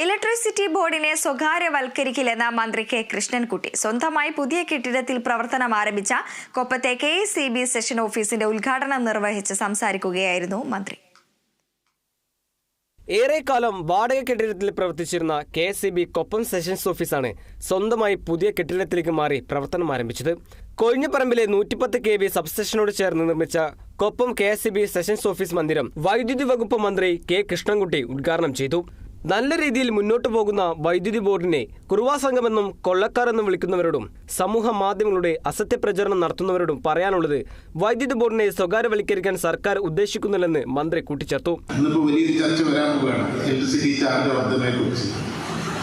Electricity ബോർഡിനെ സ്വകാര്യവൽക്കരിക്കില്ലെന്ന മന്ത്രി K Krishnankutty സ്വന്തമായി പുതിയ കെട്ടിടത്തിൽ പ്രവർത്തനം ആരംഭിച്ച കൊപ്പത്തെ KSEB സെഷൻ ഓഫീസിന്റെ ഉദ്ഘാടനം നിർവഹിച്ച് സംസാരിക്കുകയായിരുന്നു മന്ത്രി. ഏറെക്കാലം വാടക കെട്ടിടത്തിൽ പ്രവർത്തിച്ചിരുന്ന KSEB കൊപ്പം സെഷൻസ് ഓഫീസാണ് സ്വന്തമായി പുതിയ കെട്ടിടത്തിലേക്ക് മാറി പ്രവർത്തനം ആരംഭിച്ചത്. കൊഴിഞ്ഞപ്പറമ്പിലെ 110 kV സബ്സ്റ്റേഷനോട് ചേർന്ന് നിർമ്മിച്ച കൊപ്പം KSEB സെഷൻസ് ഓഫീസ് മന്ദിരം വൈദ്യുതി വകുപ്പ് മന്ത്രി കെ കൃഷ്ണൻകുട്ടി ഉദ്ഘാടനം ചെയ്തു. നല്ല രീതിയിൽ മുന്നോട്ടു പോകുന്ന വൈദ്യുതി ബോർഡിനെ കുറുവാ സംഘമെന്നും കൊള്ളക്കാർ എന്നും വിളിക്കുന്നവരോടും സമൂഹ മാധ്യമങ്ങളുടെ അസത്യപ്രചരണം നടത്തുന്നവരോടും പറയാനുള്ളത് വൈദ്യുതി ബോർഡിനെ സ്വകാര്യവൽക്കരിക്കാൻ സർക്കാർ ഉദ്ദേശിക്കുന്നില്ലെന്ന് മന്ത്രി കൂട്ടിച്ചേർത്തു.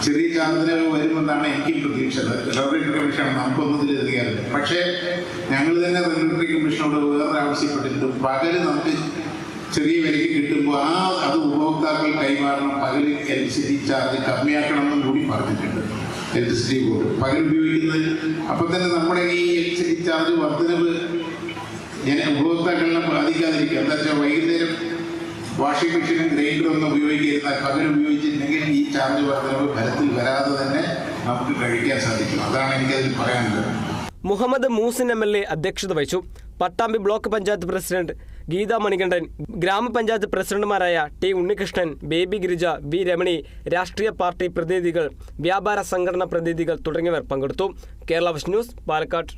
ചെറിയ ചാർജിന് വരുമെന്നാണ് എനിക്ക് പ്രതീക്ഷ. റെഗുലേറ്ററി കമ്മീഷൻ നമുക്കൊന്നതിലധികാരം, പക്ഷേ ഞങ്ങൾ തന്നെ റെഗുലേറ്ററി കമ്മീഷനോട് വേറെ ആവശ്യപ്പെട്ടിട്ടുണ്ട്. പകല് നമുക്ക് ചെറിയ വിലയ്ക്ക് കിട്ടുമ്പോൾ അത് ഉപഭോക്താക്കൾ കൈമാറണം. പകൽ ഇലക്ട്രിസിറ്റി ചാർജ് കമ്മിയാക്കണമെന്നും കൂടി പറഞ്ഞിട്ടുണ്ട് ഇലക്ട്രിസിറ്റി ബോർഡ്. പകൽ ഉപയോഗിക്കുന്നത് അപ്പം തന്നെ നമ്മുടെ ഈ ഇലക്ട്രിസിറ്റി ചാർജ് വർധനവ് ഉപഭോക്താക്കളിനെ ബാധിക്കാതിരിക്കുക. എന്താ വെച്ചാൽ വൈകുന്നേരം വാഷിംഗ് മെഷീനും ഗ്രൈൻഡറും ഒന്നും ഉപയോഗിക്കുന്ന പകൽ ഉപയോഗിച്ചിട്ടുണ്ടെങ്കിൽ ഈ ചാർജ് വർധനവ് ഫലത്തിൽ വരാതെ തന്നെ നമുക്ക് കഴിക്കാൻ സാധിക്കും. അതാണ് എനിക്കതിൽ പറയാനുള്ളത്. മുഹമ്മദ് മൂസിൻ MLA അധ്യക്ഷത വഹിച്ചു. പട്ടാമ്പി ബ്ലോക്ക് പഞ്ചായത്ത് പ്രസിഡന്റ് ഗീതാ മണികണ്ഠൻ, ഗ്രാമപഞ്ചായത്ത് പ്രസിഡന്റുമാരായ T Unnikrishnan, baby Girija, V Ramani, രാഷ്ട്രീയ പാർട്ടി പ്രതിനിധികൾ, വ്യാപാര സംഘടനാ പ്രതിനിധികൾ തുടങ്ങിയവർ പങ്കെടുത്തു. Kerala vision news, Palakkad.